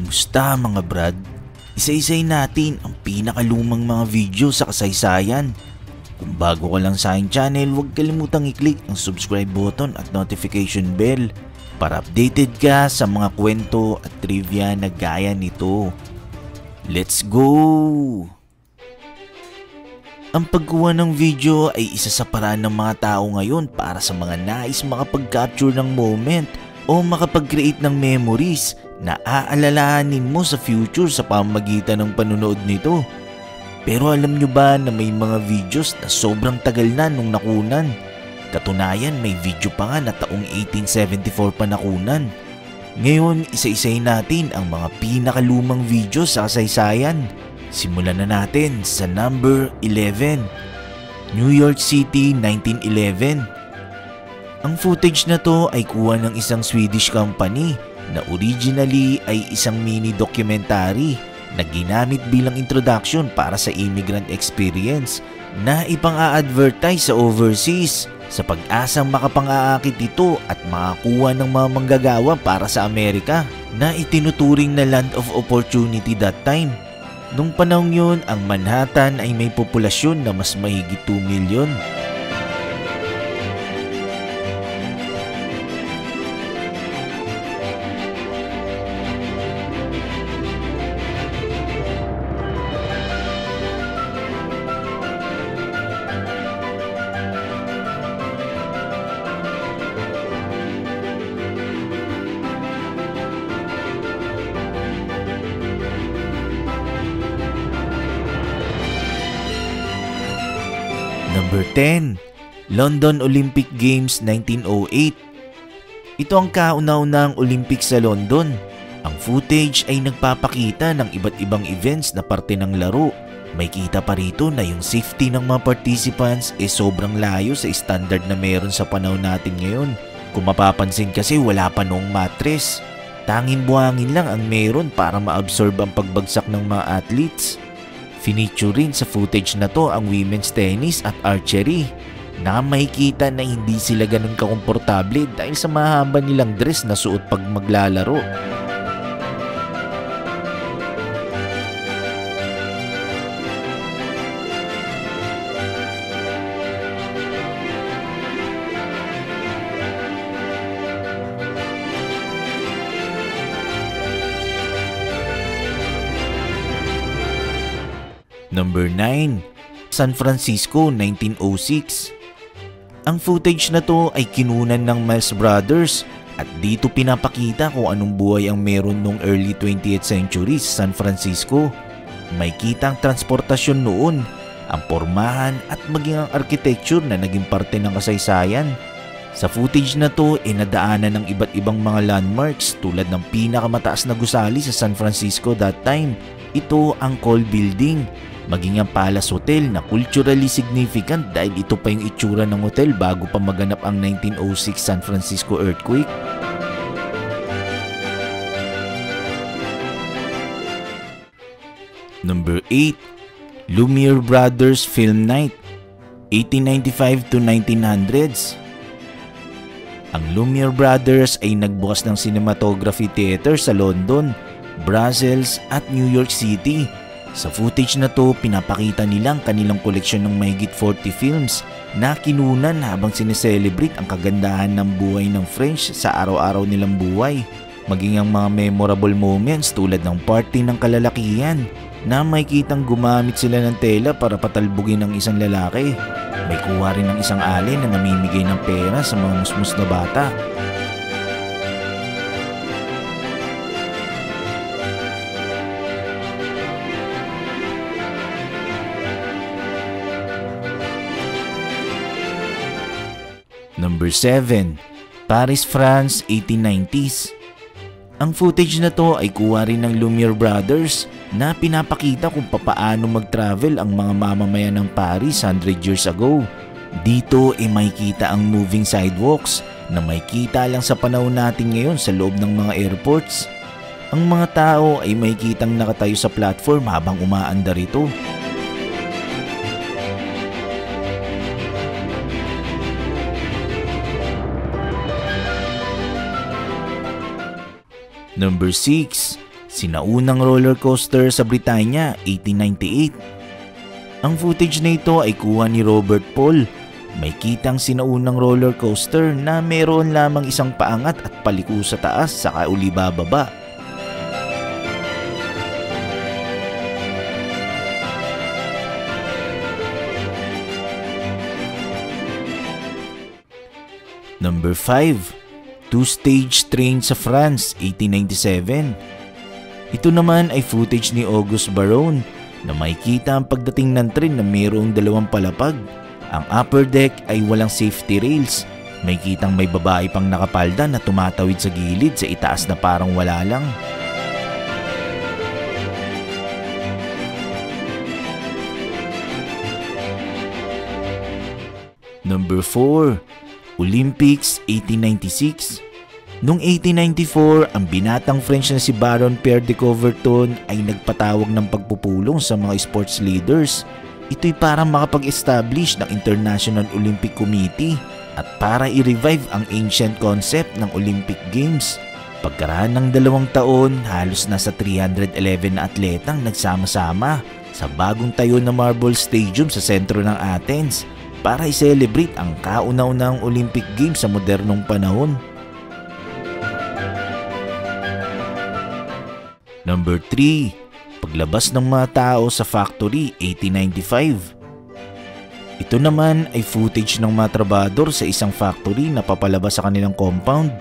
Kumusta mga brad? Isa-isay natin ang pinakalumang mga video sa kasaysayan. Kung bago ka lang sa aking channel, huwag kalimutang i-click ang subscribe button at notification bell para updated ka sa mga kwento at trivia na gaya nito. Let's go! Ang pagkuha ng video ay isa sa paraan ng mga tao ngayon para sa mga nais makapag-capture ng moment o makapag-create ng memories na aalalahanin mo sa future sa pamamagitan ng panonood nito. Pero alam nyo ba na may mga videos na sobrang tagal na nung nakunan? Katunayan, may video pa nga na taong 1874 pa nakunan. Ngayon, isa-isay natin ang mga pinakalumang video sa kasaysayan. Simulan na natin sa number 11. New York City, 1911. Ang footage na to ay kuha ng isang Swedish company na originally ay isang mini documentary na ginamit bilang introduction para sa immigrant experience na ipang-a-advertise sa overseas sa pag-asang makapang-aakit ito at makakuha ng mga manggagawa para sa Amerika na itinuturing na land of opportunity that time. Nung panahon yun, ang Manhattan ay may populasyon na mas mahigit 2 milyon. Number 10. London Olympic Games 1908. Ito ang kauna-unahang Olympics sa London. Ang footage ay nagpapakita ng iba't ibang events na parte ng laro. May kita pa rito na yung safety ng mga participants sobrang layo sa standard na meron sa panahon natin ngayon. Kung mapapansin kasi wala pa noong mattress. Tanging buhangin lang ang meron para ma-absorb ang pagbagsak ng mga athletes. Finitsure rin sa footage na to ang women's tennis at archery na makikita na hindi sila ganun kakomportable dahil sa mahaba nilang dress na suot pag maglalaro. Number 9. San Francisco, 1906. Ang footage na to ay kinunan ng Miles Brothers at dito pinapakita kung anong buhay ang meron noong early 20th century sa San Francisco. May kitang transportasyon noon, ang pormahan at maging ang architecture na naging parte ng kasaysayan. Sa footage na to nadaanan ng iba't ibang mga landmarks tulad ng pinakamataas na gusali sa San Francisco that time. Ito ang Cole Building. Maging ang Palace Hotel na culturally significant dahil ito pa yung itsura ng hotel bago pa maganap ang 1906 San Francisco earthquake. Number 8. Lumiere Brothers Film Night 1895 to 1900s. Ang Lumiere Brothers ay nagbukas ng cinematography theater sa London, Brussels at New York City. Sa footage na to, pinapakita nilang kanilang koleksyon ng mahigit 40 films na kinunan habang sineselebrate ang kagandahan ng buhay ng French sa araw-araw nilang buhay. Maging ang mga memorable moments tulad ng party ng kalalakihan na makikitang gumamit sila ng tela para patalbugin ng isang lalaki. May kuha rin ng isang allen na namimigay ng pera sa mga musmus na bata. Number 7. Paris, France, 1890s. Ang footage na to ay kuha rin ng Lumiere Brothers na pinapakita kung papaano mag-travel ang mga mamamayan ng Paris 100 years ago. Dito makikita ang moving sidewalks na makikita lang sa panahon natin ngayon sa loob ng mga airports. Ang mga tao ay makikitang nakatayo sa platform habang umaandar ito. Number 6. Sinaunang roller coaster sa Britanya, 1898. Ang footage na ito ay kuha ni Robert Paul. May kitang sinaunang roller coaster na meron lamang isang paangat at paliko sa taas saka uli bababa. Number 5. Two-stage train sa France, 1897. Ito naman ay footage ni Auguste Baron na makikita ang pagdating ng train na mayroong dalawang palapag. Ang upper deck ay walang safety rails. May kitang may babae pang nakapalda na tumatawid sa gilid sa itaas na parang wala lang. Number 4. Olympics 1896. Noong 1894, ang binatang French na si Baron Pierre de Coubertin ay nagpatawag ng pagpupulong sa mga sports leaders. Ito'y para makapag-establish ng International Olympic Committee at para i-revive ang ancient concept ng Olympic Games. Pagkaraan ng 2 taon, halos nasa 311 na atletang nagsama-sama sa bagong tayo na Marble Stadium sa sentro ng Athens para i-celebrate ang kauna-unahang Olympic Games sa modernong panahon. Number 3. Paglabas ng mga tao sa factory, 1895. Ito naman ay footage ng mga trabador sa isang factory na papalabas sa kanilang compound.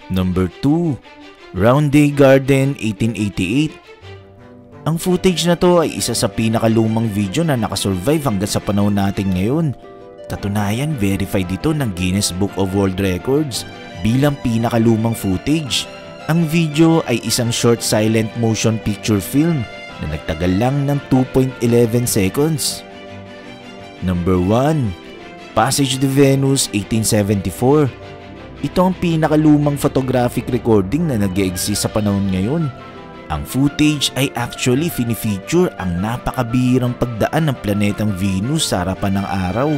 Number 2. Round Day Garden 1888. Ang footage na to ay isa sa pinakalumang video na nakasurvive hanggang sa panahon natin ngayon. Katunayan, verified ito ng Guinness Book of World Records bilang pinakalumang footage. Ang video ay isang short silent motion picture film na nagtagal lang ng 2.11 seconds. Number 1. Passage de Venus 1874. Ito ang pinakalumang photographic recording na nag-e-exist sa panahon ngayon. Ang footage ay actually fini-feature ang napakabihirang pagdaan ng planetang Venus sa harapan ng araw.